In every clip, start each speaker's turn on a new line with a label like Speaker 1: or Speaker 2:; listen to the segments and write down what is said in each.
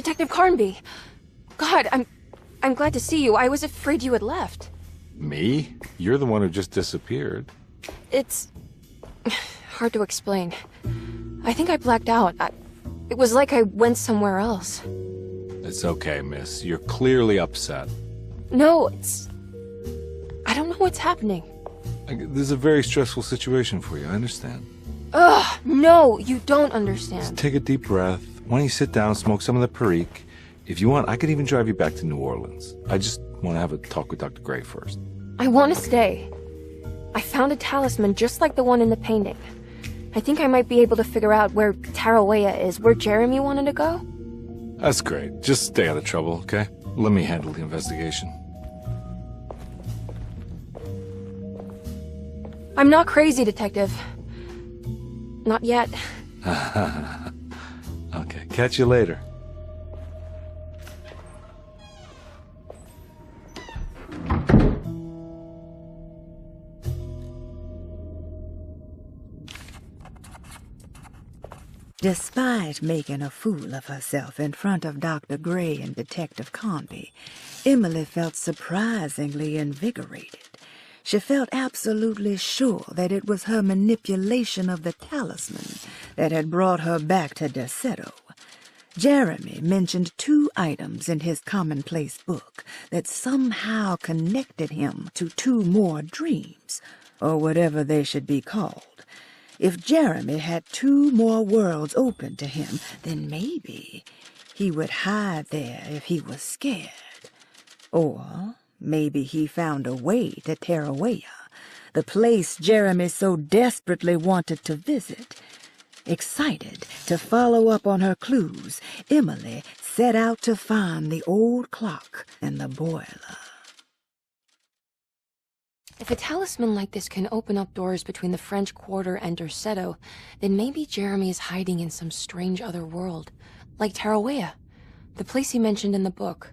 Speaker 1: Detective Carnby. God, I'm glad to see you. I was afraid you had left.
Speaker 2: Me? You're the one who just disappeared.
Speaker 1: It's hard to explain. I think I blacked out. It was like I went somewhere else.
Speaker 2: It's okay, miss. You're clearly upset.
Speaker 1: No, I don't know what's happening.
Speaker 2: This is a very stressful situation for you, I understand.
Speaker 1: Ugh, no, you don't understand.
Speaker 2: Just take a deep breath. Why don't you sit down, smoke some of the Perique? If you want, I could even drive you back to New Orleans. I just want to have a talk with Dr. Gray first.
Speaker 1: I want to stay. I found a talisman just like the one in the painting. I think I might be able to figure out where Tarawea is, where Jeremy wanted to go.
Speaker 2: That's great. Just stay out of trouble, okay? Let me handle the investigation.
Speaker 1: I'm not crazy, Detective. Not yet.
Speaker 2: Okay, catch you later.
Speaker 3: Despite making a fool of herself in front of Dr. Gray and Detective Carnby, Emily felt surprisingly invigorated. She felt absolutely sure that it was her manipulation of the talisman that had brought her back to Derceto. Jeremy mentioned 2 items in his commonplace book that somehow connected him to 2 more dreams, or whatever they should be called. If Jeremy had 2 more worlds open to him, then maybe he would hide there if he was scared. Or maybe he found a way to Tarawea, the place Jeremy so desperately wanted to visit. Excited to follow up on her clues, Emily set out to find the old clock and the boiler.
Speaker 1: If a talisman like this can open up doors between the French Quarter and Derceto, then maybe Jeremy is hiding in some strange other world, like Tarawea, the place he mentioned in the book.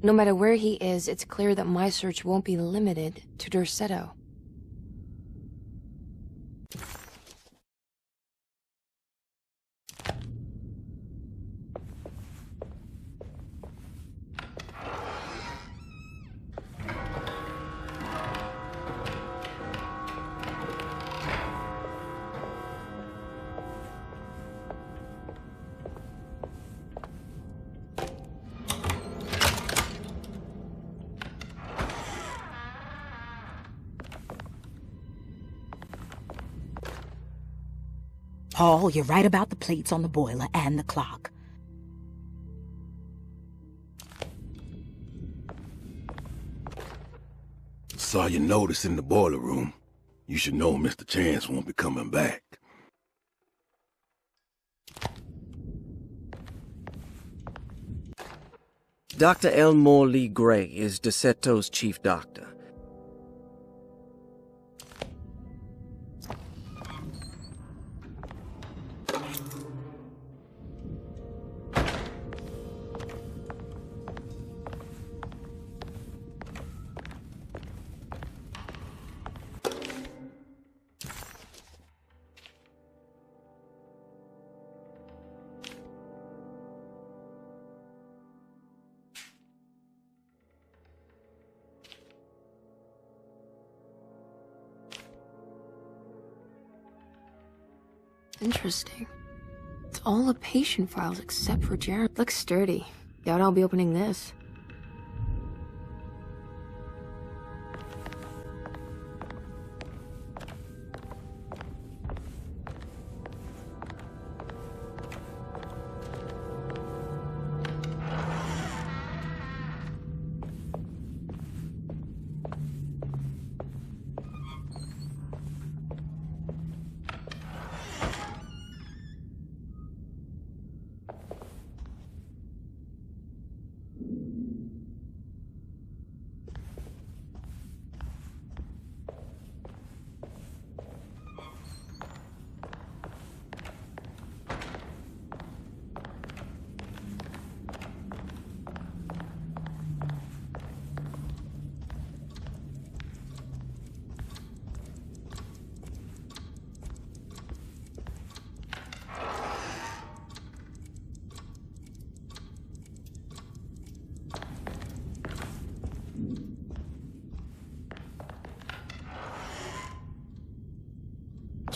Speaker 1: No matter where he is, it's clear that my search won't be limited to Derceto.
Speaker 4: Paul, you're right about the plates on the boiler and the clock.
Speaker 5: Saw your notice in the boiler room. You should know Mr. Chance won't be coming back.
Speaker 6: Dr. Elmore Lee Gray is Derceto's chief doctor.
Speaker 1: Interesting. It's all the patient files except for Jeremy. Looks sturdy. Doubt I'll be opening this.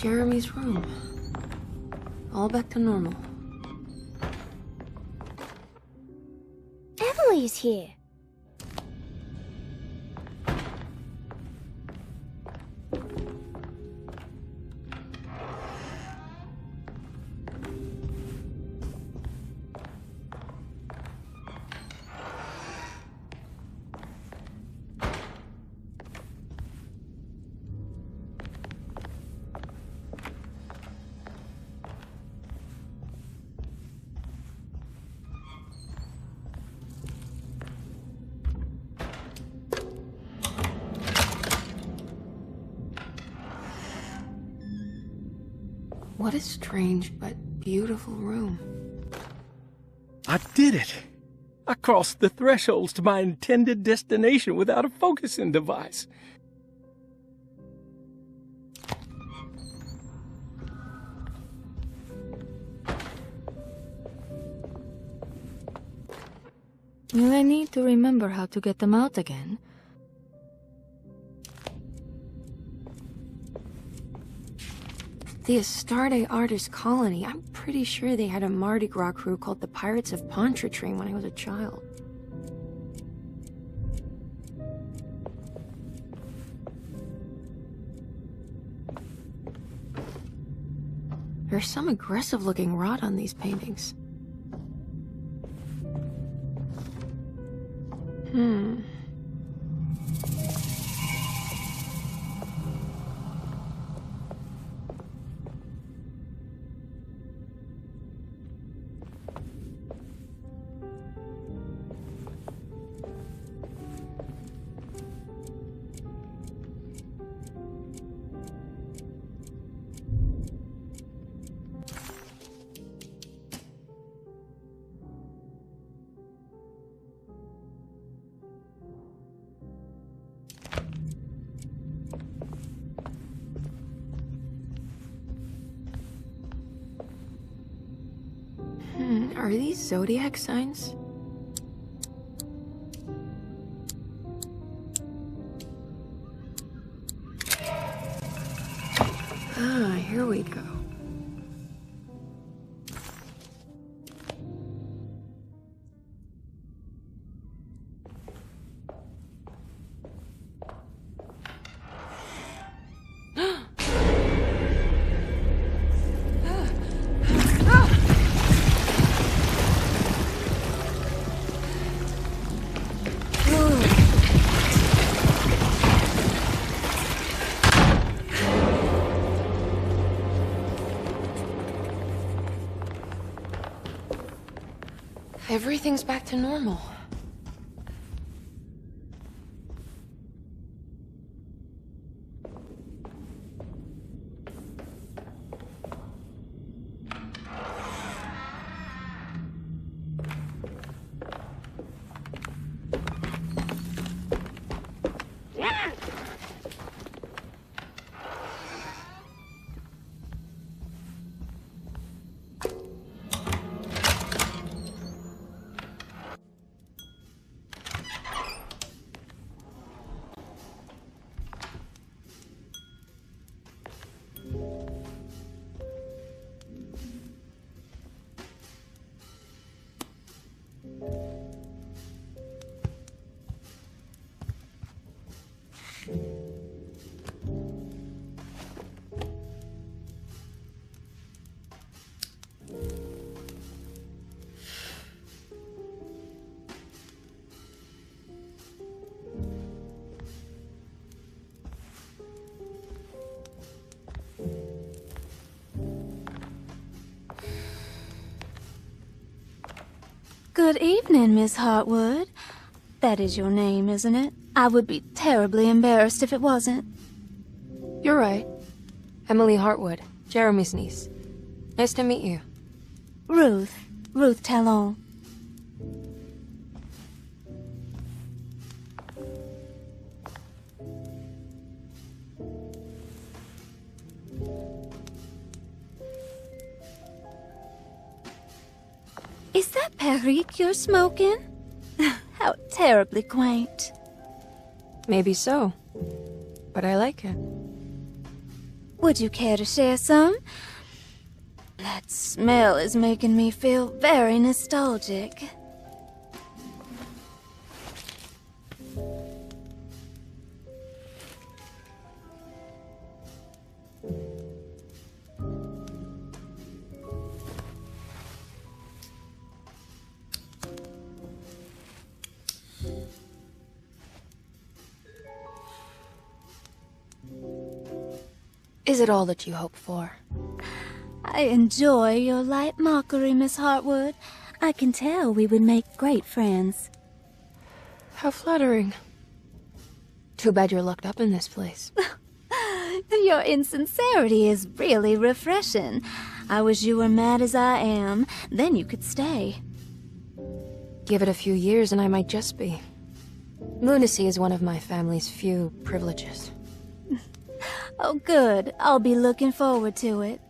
Speaker 1: Jeremy's room. All back to normal.
Speaker 7: Emily's here.
Speaker 1: What a strange but beautiful room.
Speaker 8: I did it! I crossed the thresholds to my intended destination without a focusing device.
Speaker 9: Will I need to remember how to get them out again?
Speaker 1: The Astarte Artist Colony. I'm pretty sure they had a Mardi Gras crew called the Pirates of Pontchartrain when I was a child. There's some aggressive-looking rot on these paintings. Are these zodiac signs? Ah, here we go. Everything's back to normal.
Speaker 9: Good evening, Miss Hartwood. That is your name, isn't it? I would be terribly embarrassed if it wasn't.
Speaker 1: You're right. Emily Hartwood, Jeremy's niece. Nice to meet you.
Speaker 9: Ruth Talon. Is that Perique you're smoking? How terribly quaint.
Speaker 1: Maybe so. But I like it.
Speaker 9: Would you care to share some? That smell is making me feel very nostalgic.
Speaker 1: Is it all that you hope for?
Speaker 9: I enjoy your light mockery, Miss Hartwood.
Speaker 4: I can tell we would make great friends.
Speaker 1: How flattering. Too bad you're locked up in this place.
Speaker 9: Your insincerity is really refreshing. I wish you were mad as I am, then you could stay.
Speaker 1: Give it a few years and I might just be. Lunacy is one of my family's few privileges.
Speaker 9: Oh, good. I'll be looking forward to it.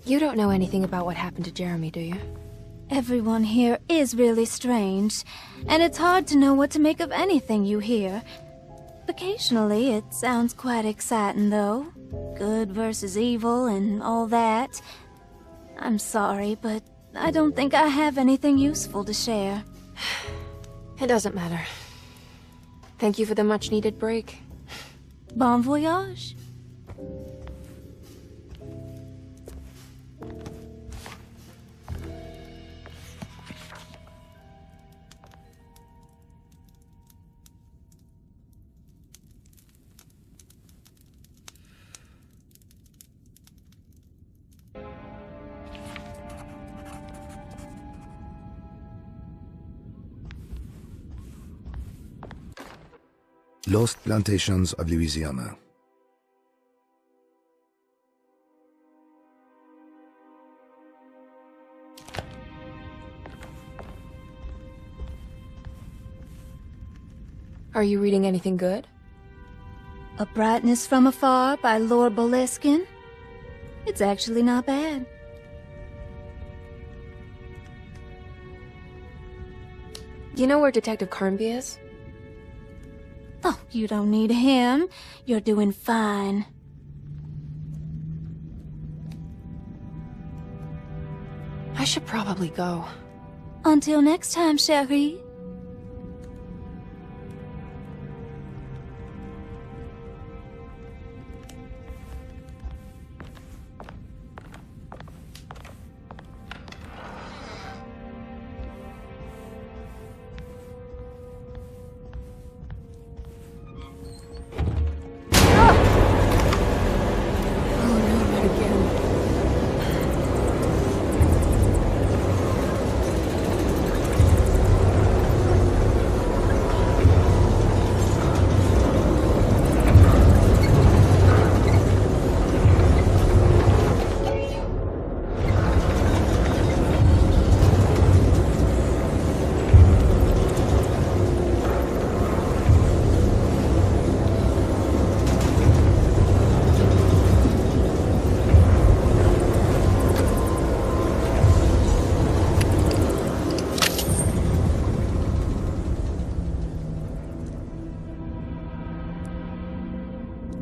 Speaker 1: You don't know anything about what happened to Jeremy, do you?
Speaker 9: Everyone here is really strange, and it's hard to know what to make of anything you hear. Occasionally, it sounds quite exciting, though. Good versus evil and all that. I'm sorry, but I don't think I have anything useful to share.
Speaker 1: It doesn't matter. Thank you for the much-needed break.
Speaker 9: Bon voyage.
Speaker 7: Lost Plantations of Louisiana.
Speaker 1: Are you reading anything good?
Speaker 9: A Brightness from Afar by Lord Boleskine. It's actually not bad.
Speaker 1: You know where Detective Carnby is?
Speaker 9: Oh, you don't need him. You're doing fine.
Speaker 1: I should probably go.
Speaker 9: Until next time, chérie.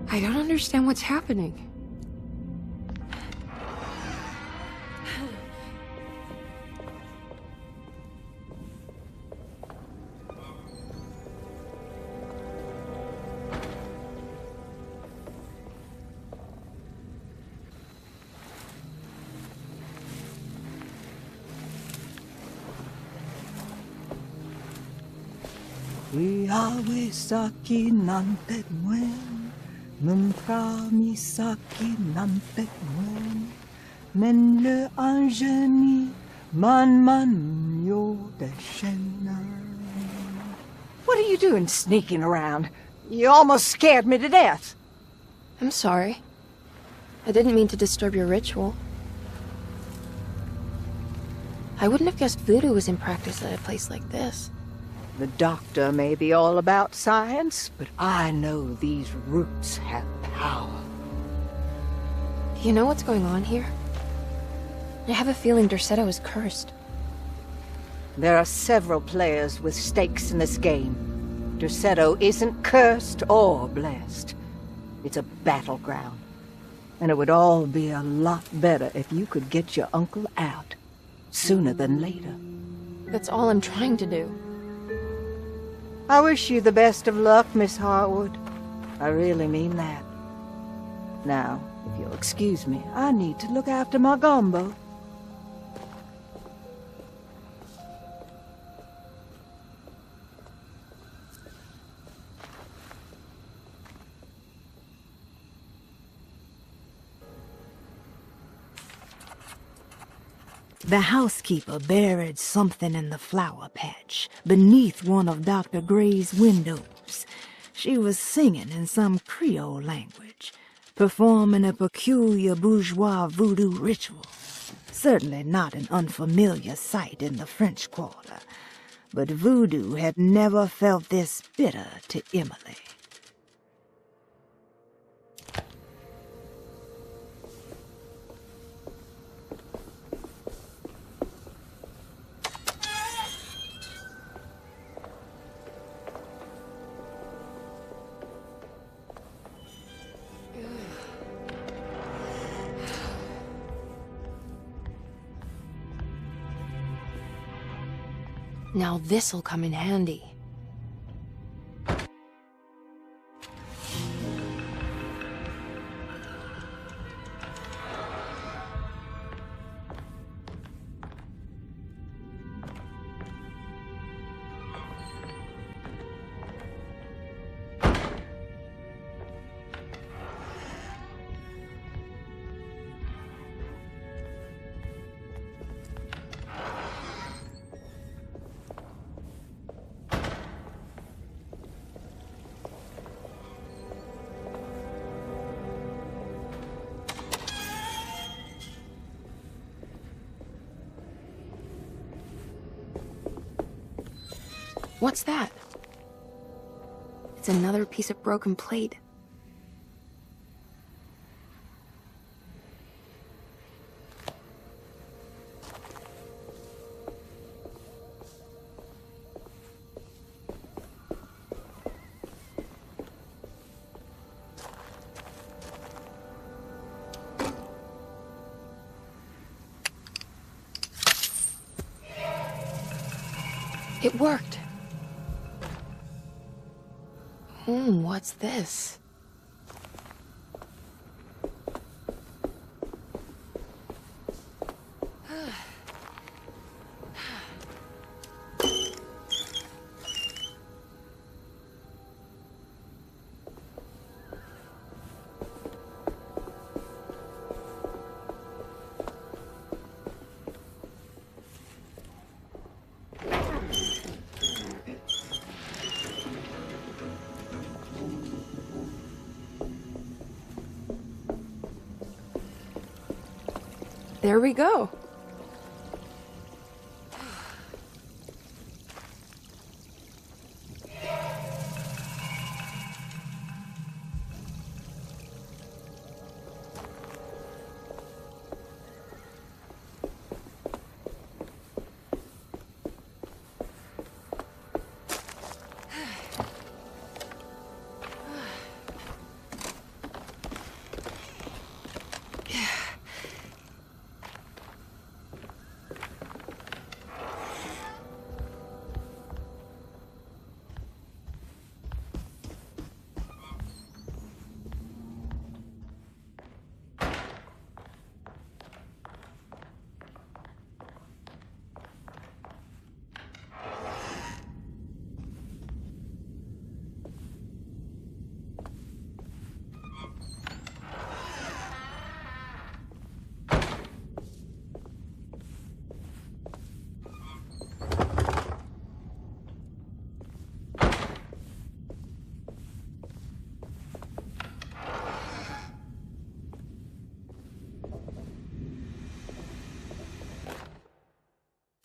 Speaker 1: I don't understand what's happening.
Speaker 10: Misaki nantet mwen, Mempra misaki nantet mwen, Men le anjeni man yo de shena.
Speaker 3: What are you doing sneaking around? You almost scared me to death.
Speaker 1: I'm sorry. I didn't mean to disturb your ritual. I wouldn't have guessed voodoo was in practice at a place like this.
Speaker 3: The doctor may be all about science, but I know these roots have power.
Speaker 1: Do you know what's going on here? I have a feeling Derceto is cursed.
Speaker 10: There are several players with stakes in this game. Derceto isn't cursed or blessed. It's a battleground. And it would all be a lot better if you could get your uncle out. Sooner than later.
Speaker 1: That's all I'm trying to do.
Speaker 10: I wish you the best of luck, Miss Harwood. I really mean that. Now, if you'll excuse me, I need to look after my gumbo.
Speaker 3: The housekeeper buried something in the flower patch beneath one of Dr. Gray's windows. She was singing in some Creole language, performing a peculiar bourgeois voodoo ritual. Certainly not an unfamiliar sight in the French Quarter, but voodoo had never felt this bitter to Emily.
Speaker 1: Now this'll come in handy. What's that? It's another piece of broken plate. It worked. What's this? There we go.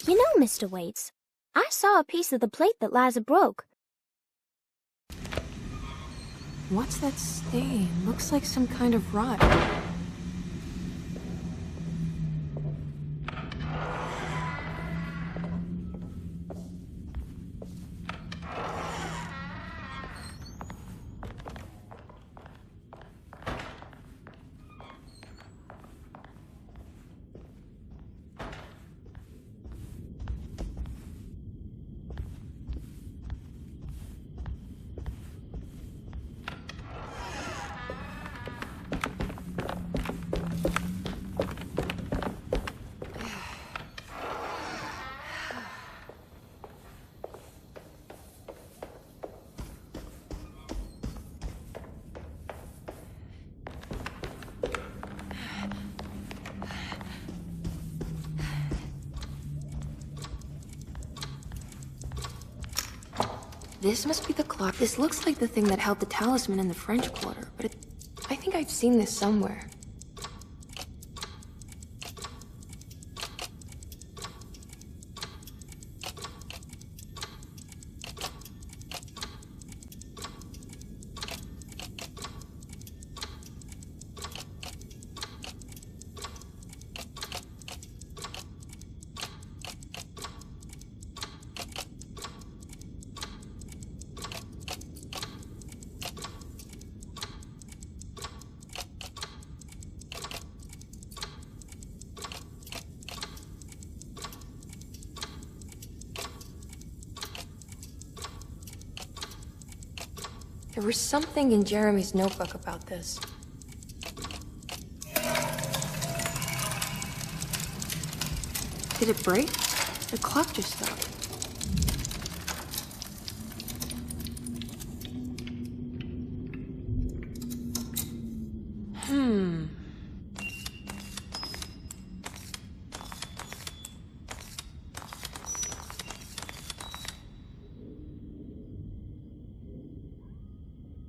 Speaker 11: You know, Mr. Waits, I saw a piece of the plate that Liza broke.
Speaker 1: What's that stain? Looks like some kind of rot. This must be the clock. This looks like the thing that held the talisman in the French Quarter, but I think I've seen this somewhere. There was something in Jeremy's notebook about this. Did it break? The clock just stopped.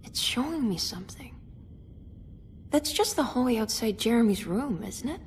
Speaker 1: It's showing me something. That's just the hallway outside Jeremy's room, isn't it?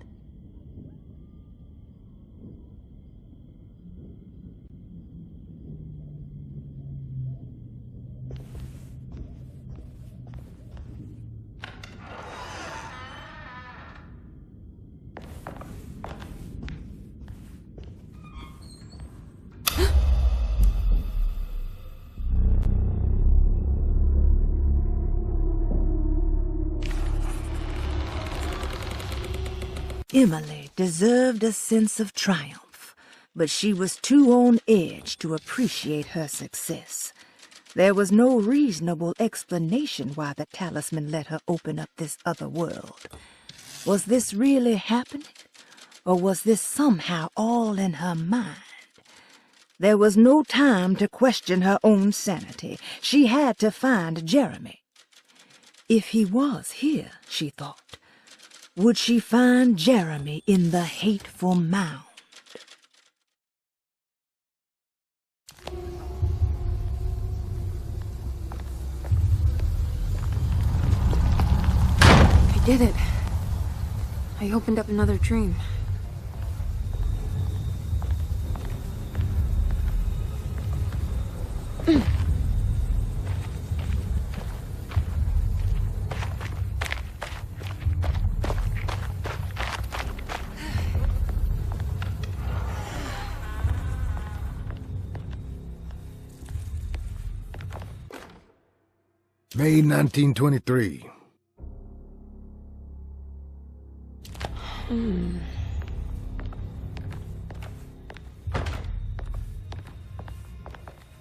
Speaker 3: Emily deserved a sense of triumph, but she was too on edge to appreciate her success. There was no reasonable explanation why the talisman let her open up this other world. Was this really happening, or was this somehow all in her mind? There was no time to question her own sanity. She had to find Jeremy. If he was here, she thought, would she find Jeremy in the hateful mound?
Speaker 1: I did it. I opened up another dream.
Speaker 7: May 1923.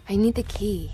Speaker 1: I need the key.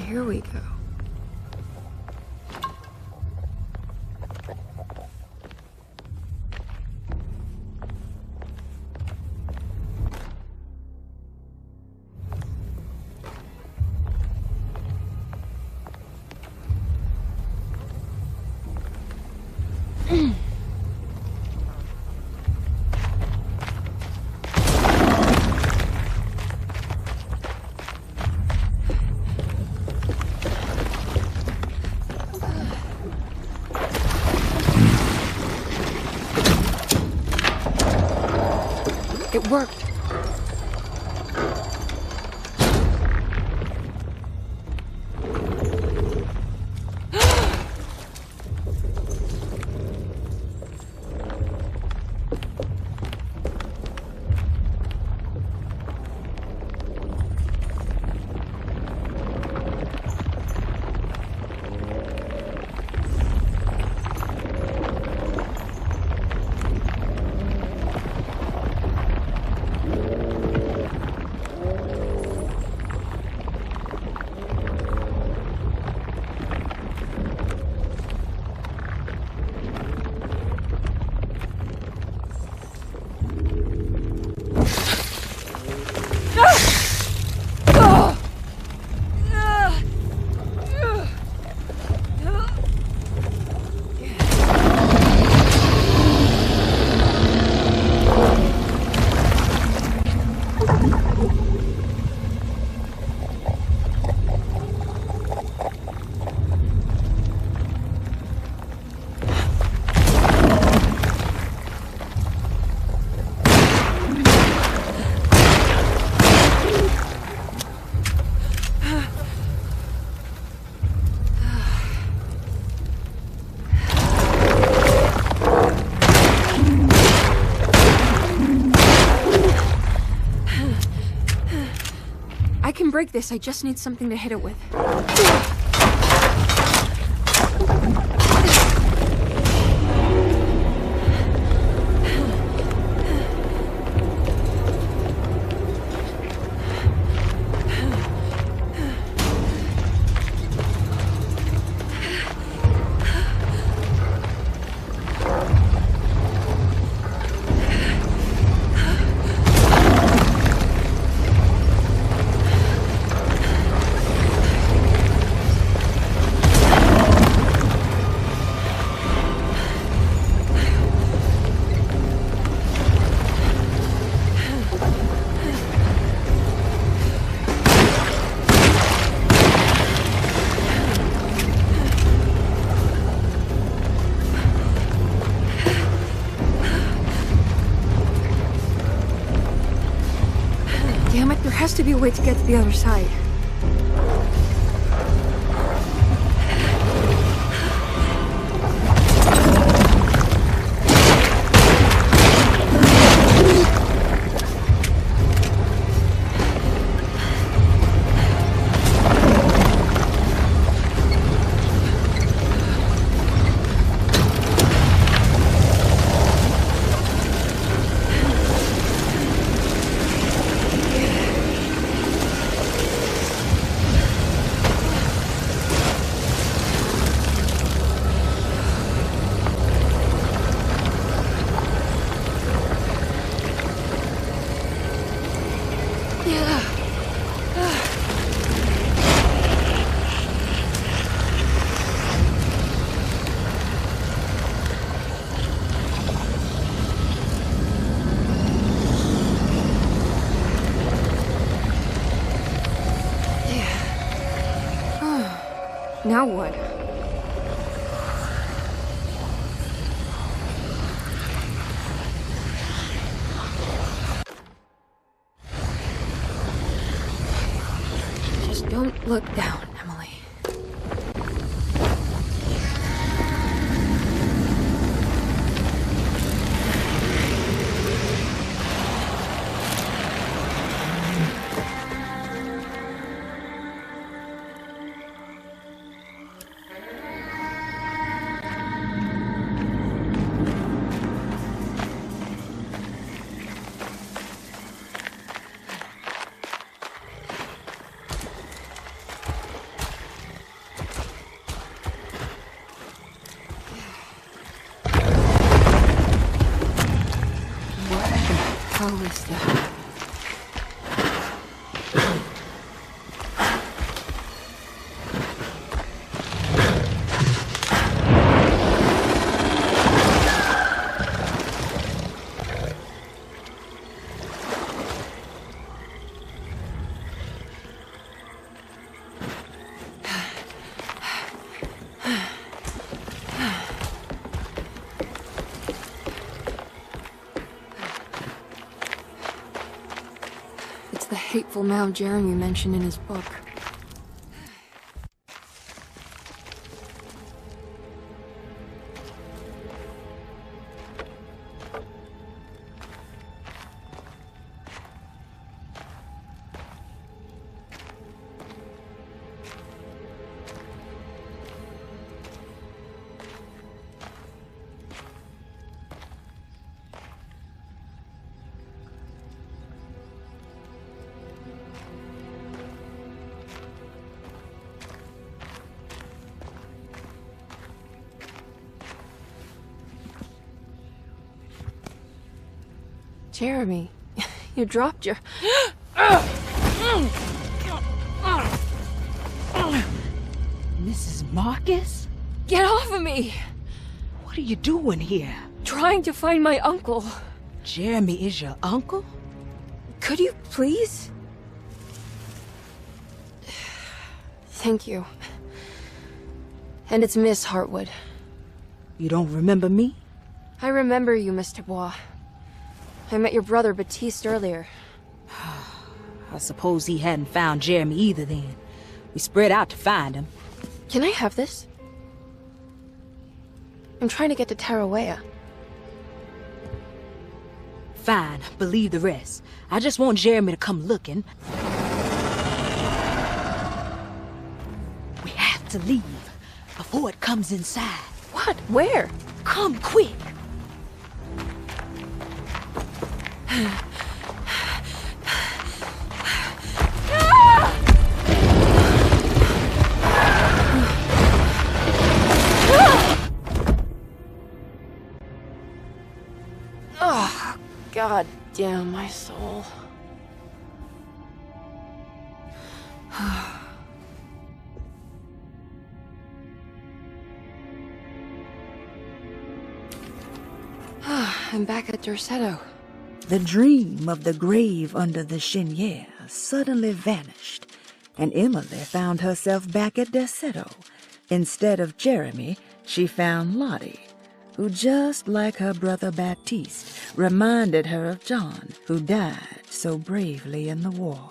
Speaker 1: Here we go. worked. I can break this, I just need something to hit it with. Damn it, there has to be a way to get to the other side. Now what? Just don't look down, Emily. How is that? hateful mound Jeremy mentioned in his book. Jeremy, you dropped your...
Speaker 4: Mrs. Marcus?
Speaker 1: Get off of me!
Speaker 4: What are you doing here?
Speaker 1: Trying to find my uncle.
Speaker 4: Jeremy is your uncle?
Speaker 1: Could you please? Thank you. And it's Miss Hartwood.
Speaker 4: You don't remember me?
Speaker 1: I remember you, Miss Dubois. I met your brother Baptiste earlier.
Speaker 4: I suppose he hadn't found Jeremy either then. We spread out to find him.
Speaker 1: Can I have this? I'm trying to get to Tarawea.
Speaker 4: Fine, believe the rest. I just want Jeremy to come looking. We have to leave before it comes inside.
Speaker 1: What? Where?
Speaker 4: Come quick!
Speaker 1: Oh, God damn my soul. I'm back at Derceto.
Speaker 3: The dream of the grave under the cheniere suddenly vanished, and Emily found herself back at Derceto. Instead of Jeremy, she found Lottie, who, just like her brother Baptiste, reminded her of John, who died so bravely in the war.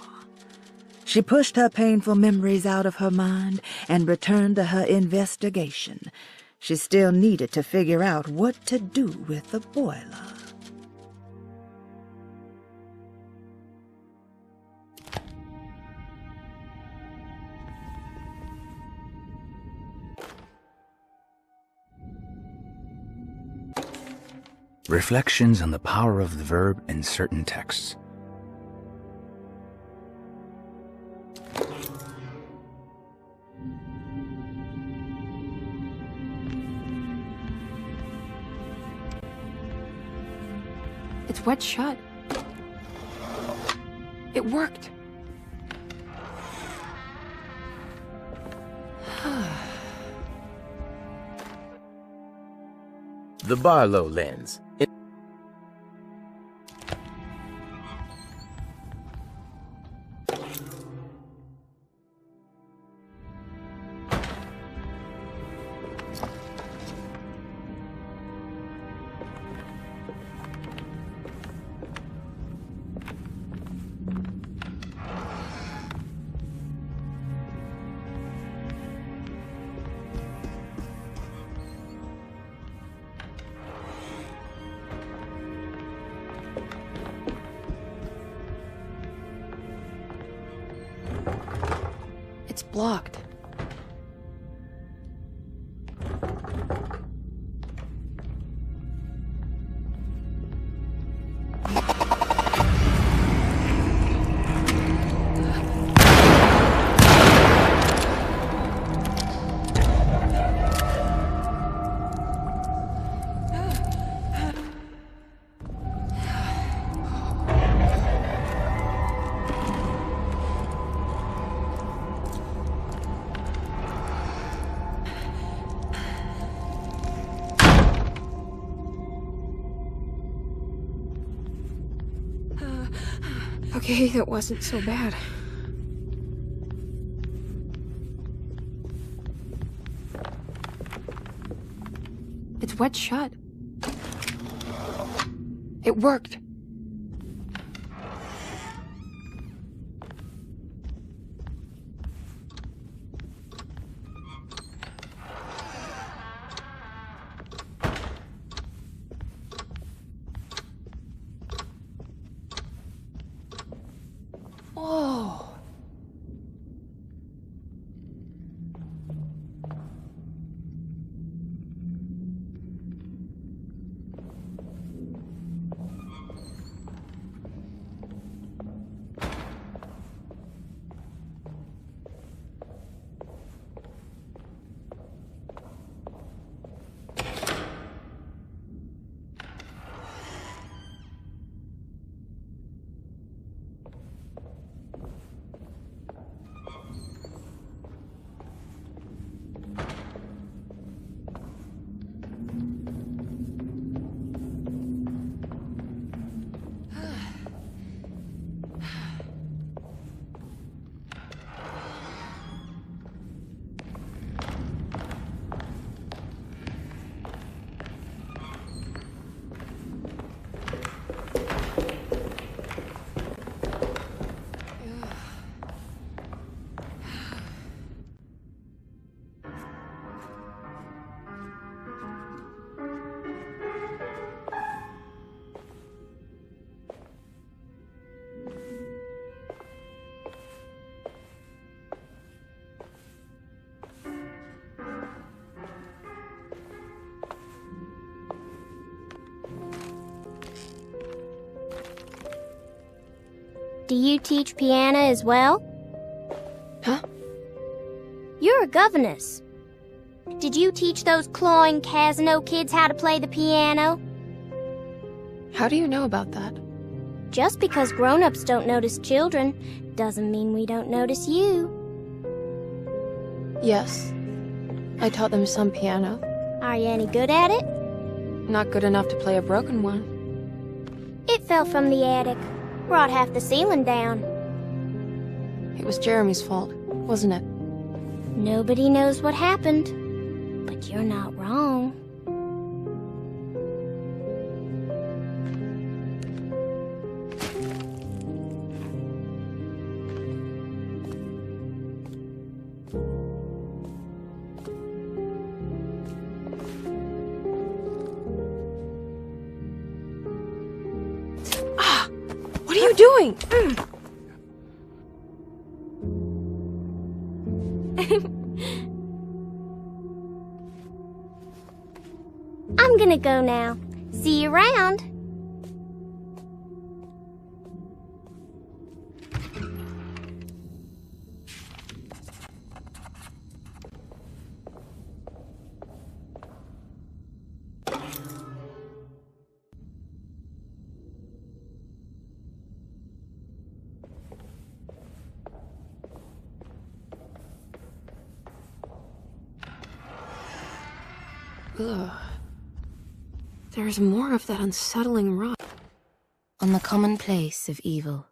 Speaker 3: She pushed her painful memories out of her mind and returned to her investigation. She still needed to figure out what to do with the boiler.
Speaker 12: Reflections on the power of the verb in certain texts.
Speaker 1: It's wet shut. It worked.
Speaker 13: The Barlow lens.
Speaker 1: It's blocked. Okay, that wasn't so bad. It's wet shut. It worked.
Speaker 11: Do you teach piano as well?
Speaker 1: Huh?
Speaker 11: You're a governess. Did you teach those clawing Casino kids how to play the piano?
Speaker 1: How do you know about that?
Speaker 11: Just because grown-ups don't notice children doesn't mean we don't notice you.
Speaker 1: Yes. I taught them some piano.
Speaker 11: Are you any good at it?
Speaker 1: Not good enough to play a broken one.
Speaker 11: It fell from the attic. Brought half the ceiling down.
Speaker 1: It was Jeremy's fault, wasn't it?
Speaker 11: Nobody knows what happened. But you're not wrong.
Speaker 1: What are you doing?
Speaker 11: I'm gonna go now. See you around.
Speaker 1: Ugh. There's more of that unsettling rot.
Speaker 14: On the commonplace of evil.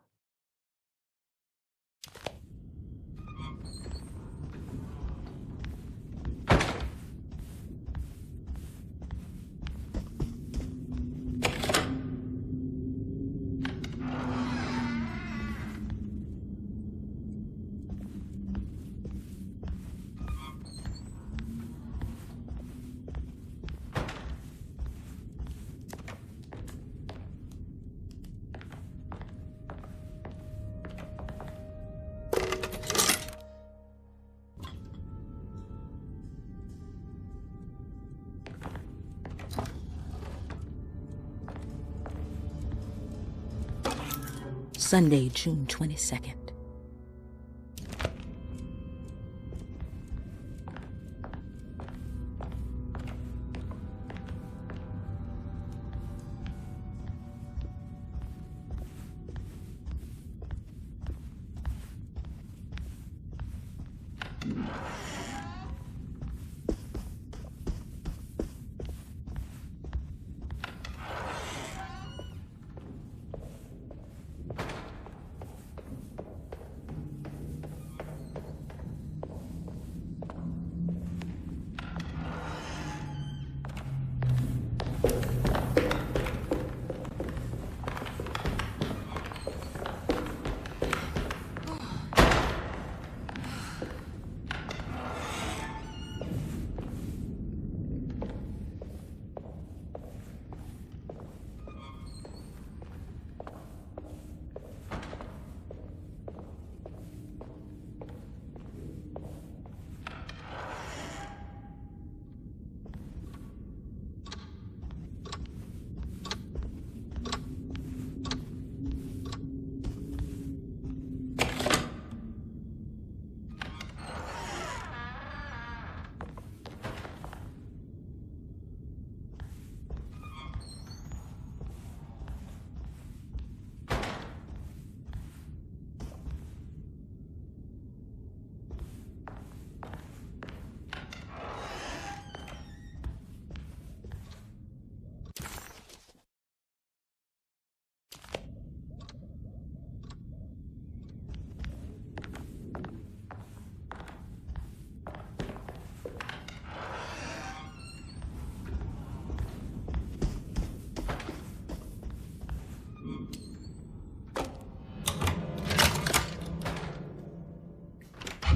Speaker 4: Sunday, June 22nd.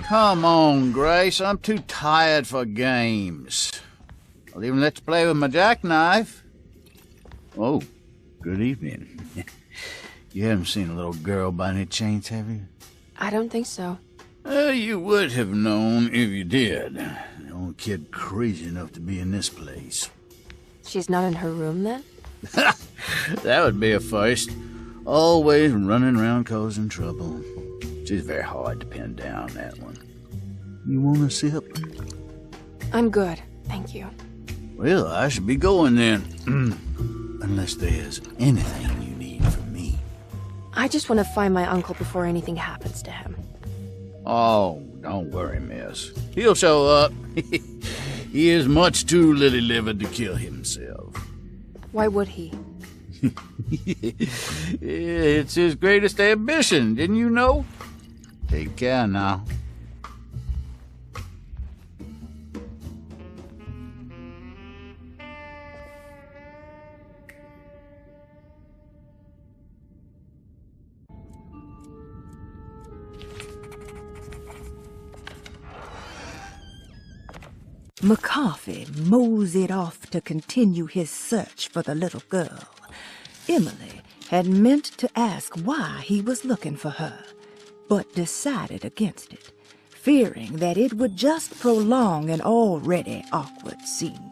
Speaker 15: Come on, Grace. I'm too tired for games. I'll even let you play with my jackknife. Oh, good evening. You haven't seen a little girl by any chance, have you?
Speaker 1: I don't think so.
Speaker 15: You would have known if you did. The only kid crazy enough to be in this place.
Speaker 1: She's not in her room, then?
Speaker 15: That would be a first. Always running around causing trouble. She's very hard to pin down, that one. You want a sip?
Speaker 1: I'm good, thank you.
Speaker 15: Well, I should be going then. Unless there's anything you need from me.
Speaker 1: I just want to find my uncle before anything happens to him.
Speaker 15: Oh, don't worry, miss. He'll show up. He is much too lily-livered to kill himself.
Speaker 1: Why would he?
Speaker 15: It's his greatest ambition, didn't you know? Take care now.
Speaker 3: McCarthy moseyed off to continue his search for the little girl. Emily had meant to ask why he was looking for her, but decided against it, fearing that it would just prolong an already awkward scene.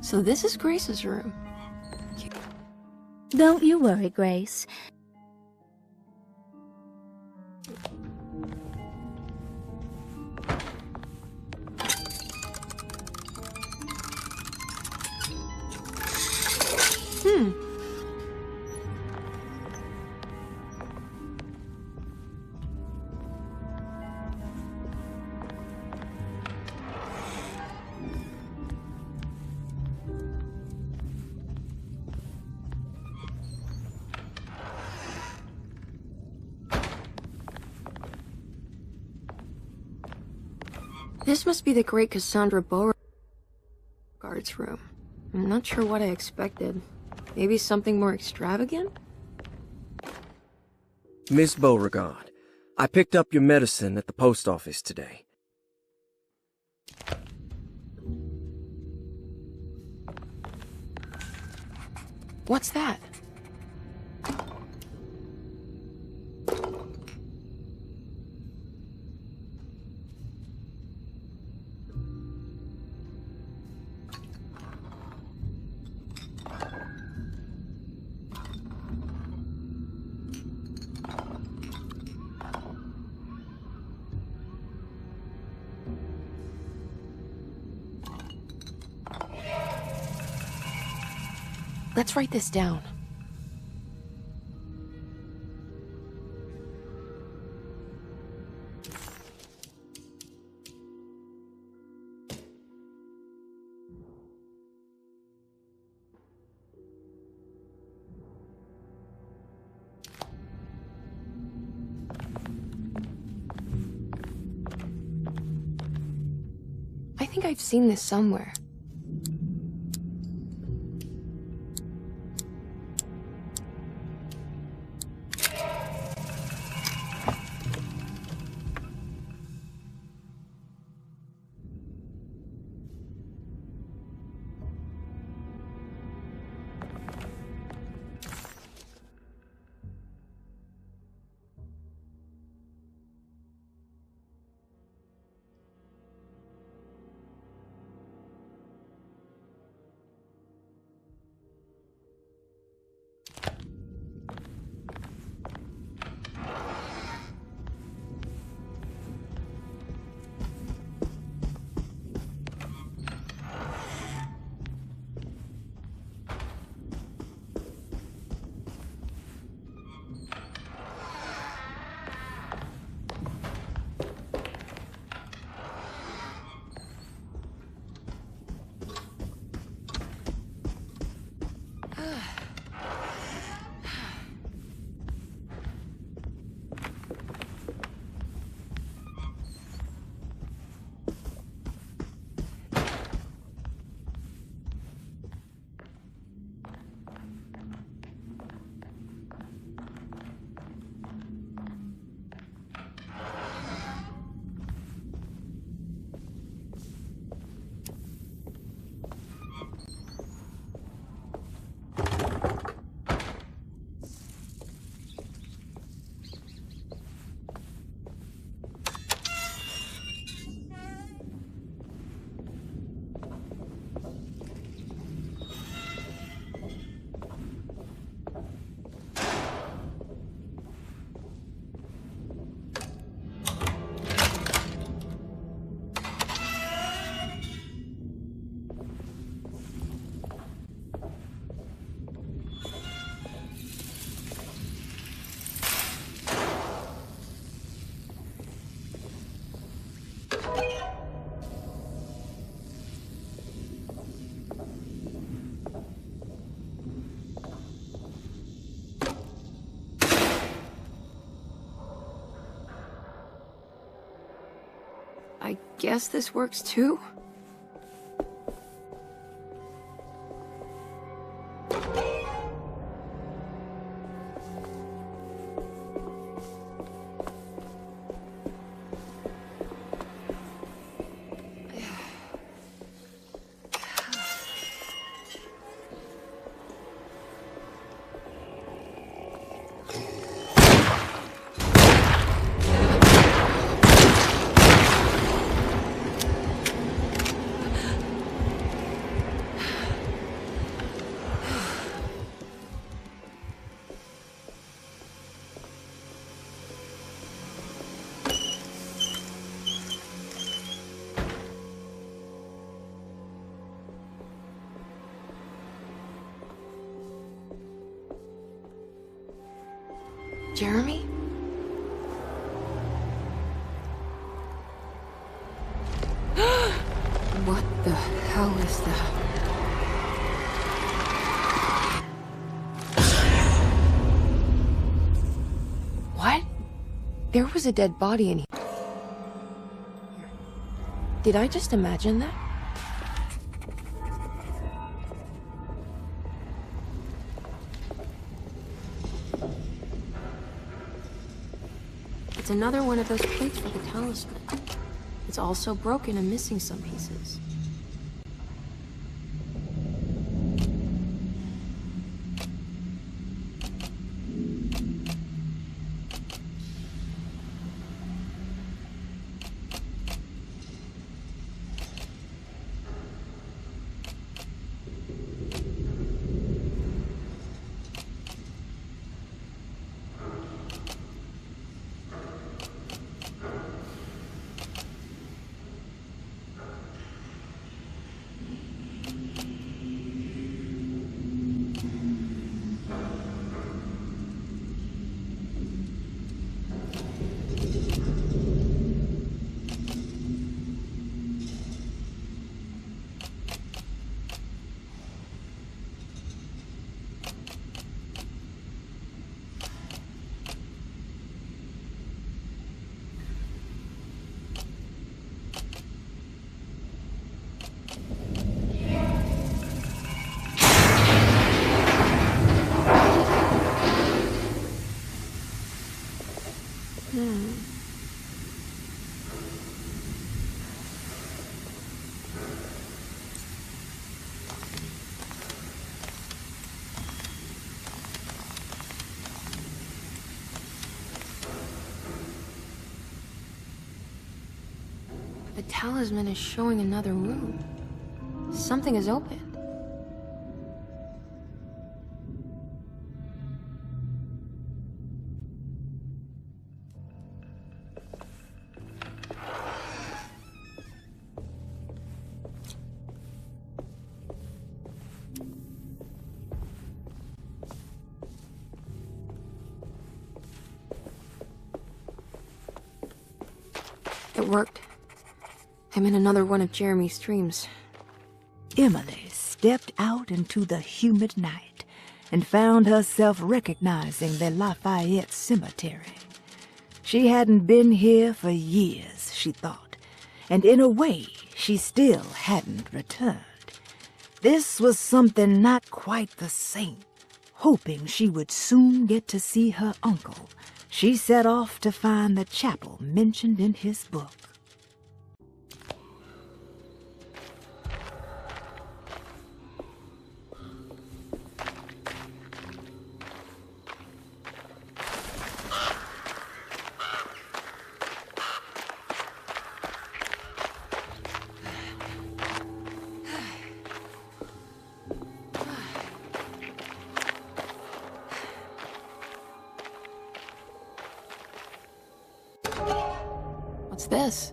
Speaker 1: So this is Grace's room.
Speaker 9: Don't you worry, Grace.
Speaker 1: This must be the great Cassandra Beauregard's room. I'm not sure what I expected. Maybe something more extravagant?
Speaker 6: Miss Beauregard, I picked up your medicine at the post office today.
Speaker 1: What's that? Let's write this down. I think I've seen this somewhere. I guess this works too? Jeremy? What the hell is that? What? There was a dead body in here. Did I just imagine that? It's another one of those plates for the talisman. It's also broken and missing some pieces. The talisman is showing another room. Something is opened. It worked. I'm in another one of Jeremy's dreams.
Speaker 3: Emily stepped out into the humid night and found herself recognizing the Lafayette Cemetery. She hadn't been here for years, she thought, and in a way, she still hadn't returned. This was something not quite the same. Hoping she would soon get to see her uncle, she set off to find the chapel mentioned in his book.
Speaker 1: What's this?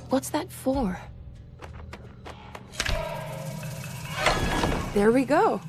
Speaker 1: What's that for? There we go.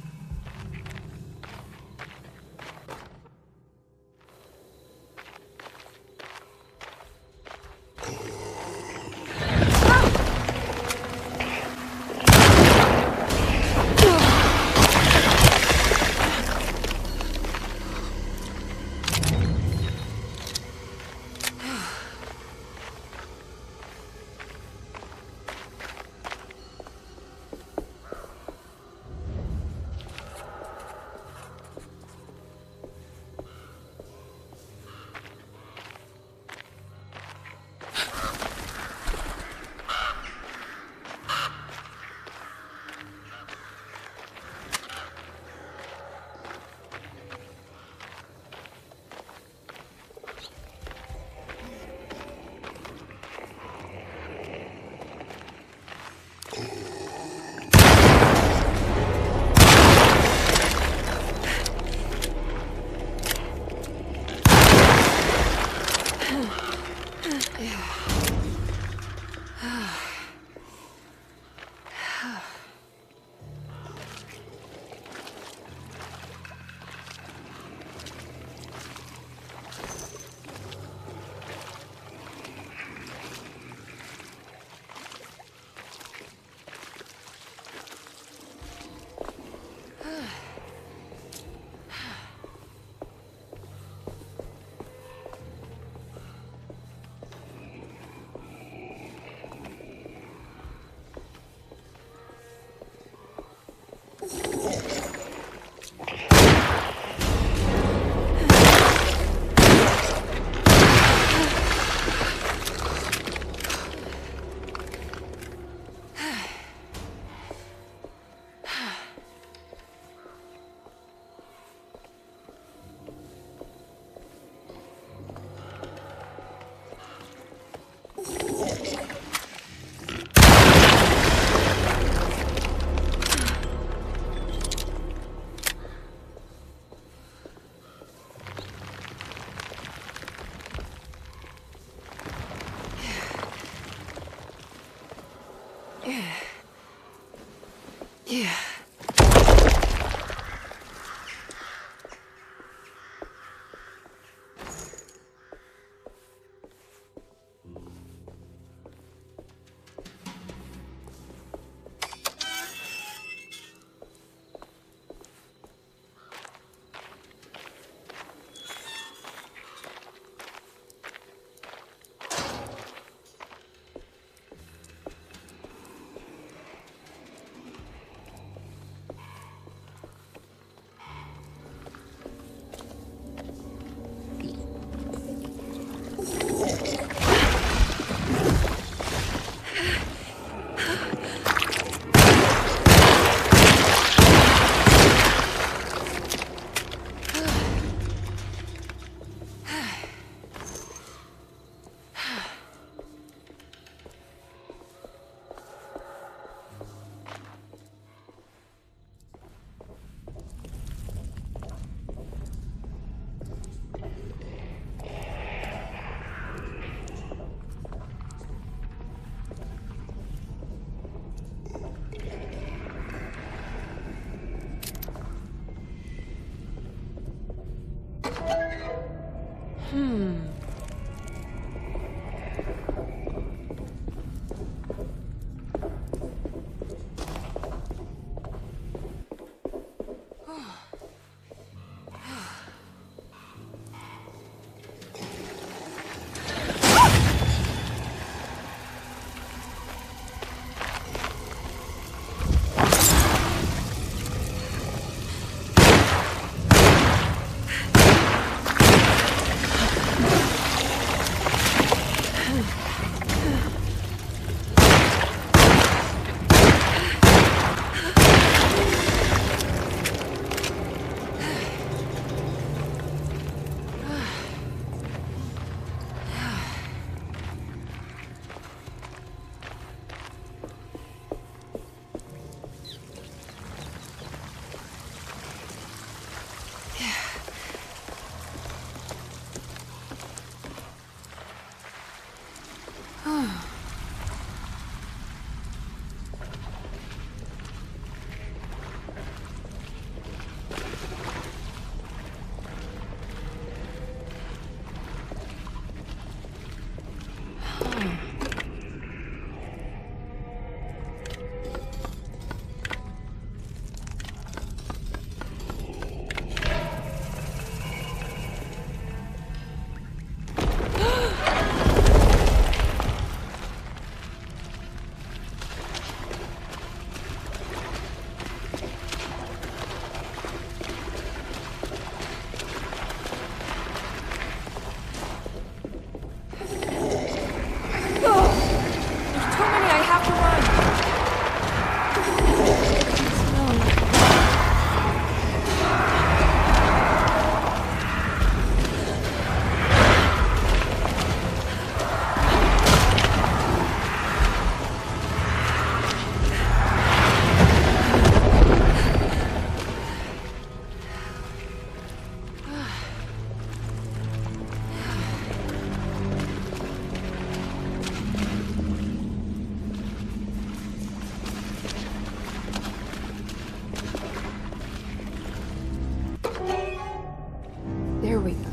Speaker 1: There we go.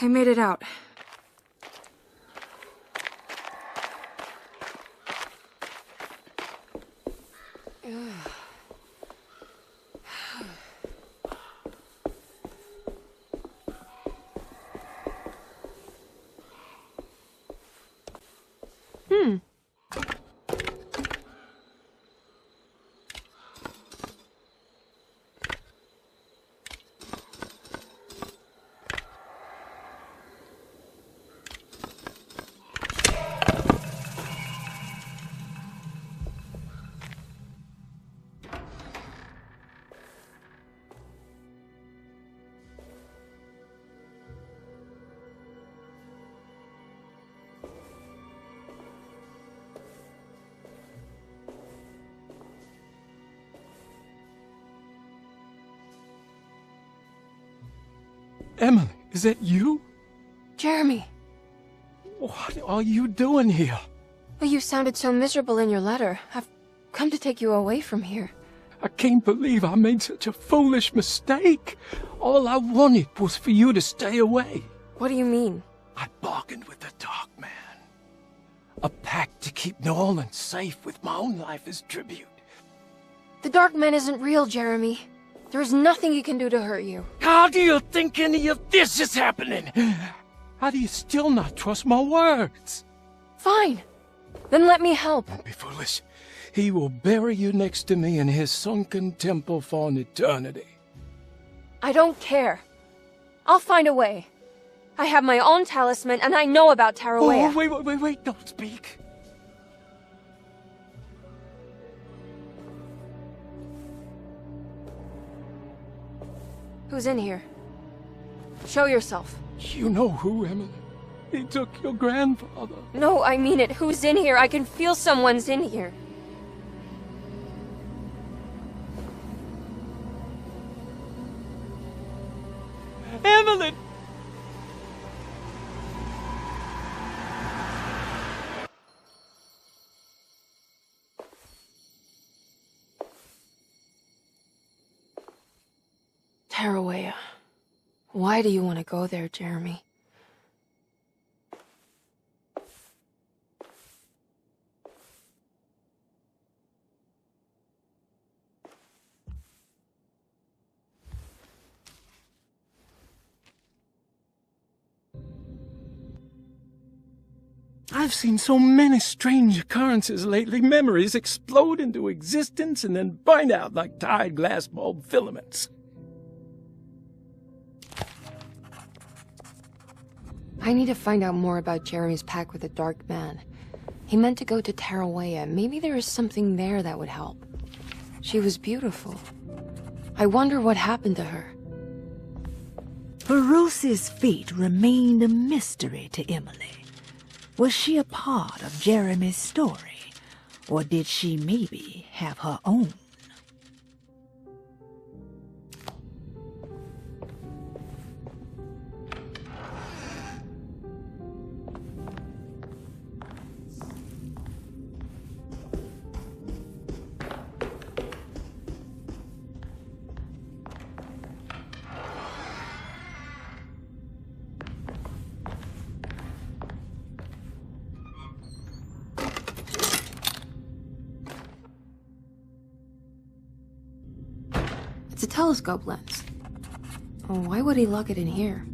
Speaker 1: I made it out.
Speaker 8: Emily, is that you?
Speaker 1: Jeremy.
Speaker 8: What are you doing here?
Speaker 1: Well, you sounded so miserable in your letter. I've come to take you away from here.
Speaker 8: I can't believe I made such a foolish mistake. All I wanted was for you to stay away.
Speaker 1: What do you mean?
Speaker 8: I bargained with the Dark Man. A pact to keep New Orleans safe with my own life as tribute.
Speaker 1: The Dark Man isn't real, Jeremy. There is nothing he can do to hurt you.
Speaker 8: How do you think any of this is happening? How do you still not trust my words?
Speaker 1: Fine. Then let me help.
Speaker 8: Don't be foolish. He will bury you next to me in his sunken temple for an eternity.
Speaker 1: I don't care. I'll find a way. I have my own talisman, and I know about Tarawea.
Speaker 8: Oh, wait, don't speak.
Speaker 1: Who's in here? Show yourself.
Speaker 8: You know who, Emily. He took your grandfather.
Speaker 1: No, I mean it. Who's in here? I can feel someone's in here.
Speaker 8: feel it!
Speaker 1: Tarawea. Why do you want to go there, Jeremy?
Speaker 8: I've seen so many strange occurrences lately. Memories explode into existence and then burn out like tired glass bulb filaments.
Speaker 1: I need to find out more about Jeremy's pact with the Dark Man. He meant to go to Tarawea. Maybe there is something there that would help. She was beautiful. I wonder what happened to her.
Speaker 3: Feroce's fate remained a mystery to Emily. Was she a part of Jeremy's story, or did she maybe have her own?
Speaker 1: It's a telescope lens. Oh, why would he lock it in here?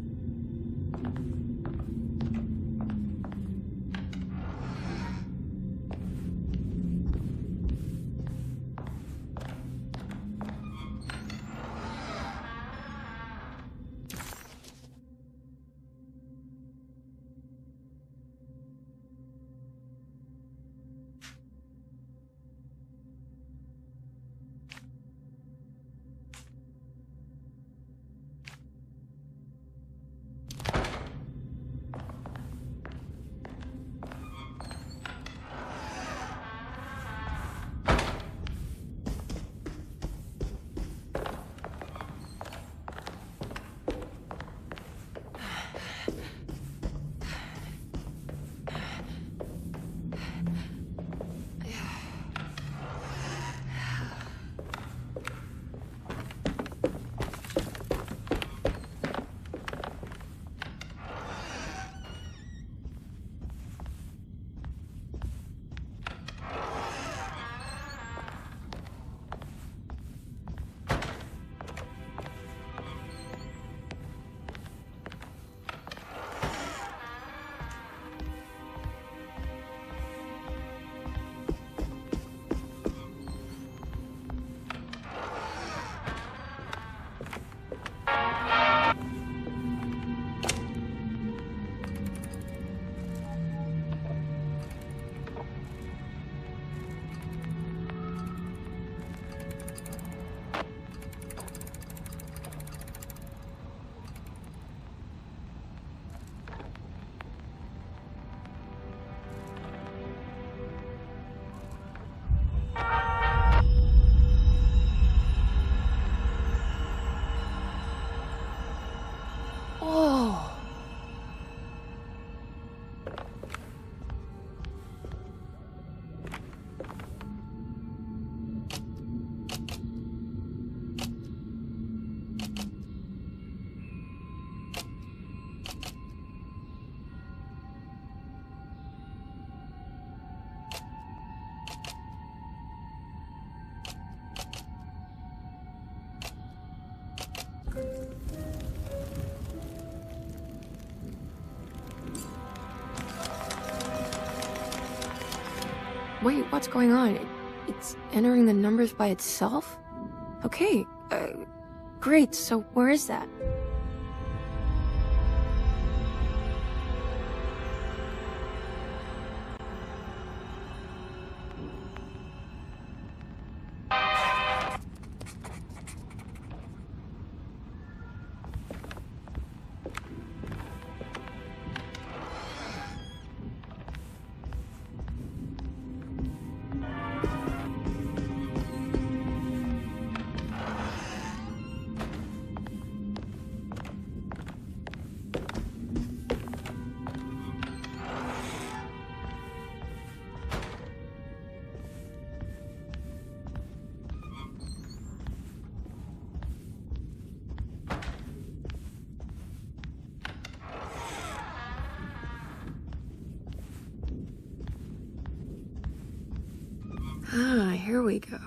Speaker 1: Wait, what's going on? It's entering the numbers by itself? Okay, great, so where is that? Ah, here we go.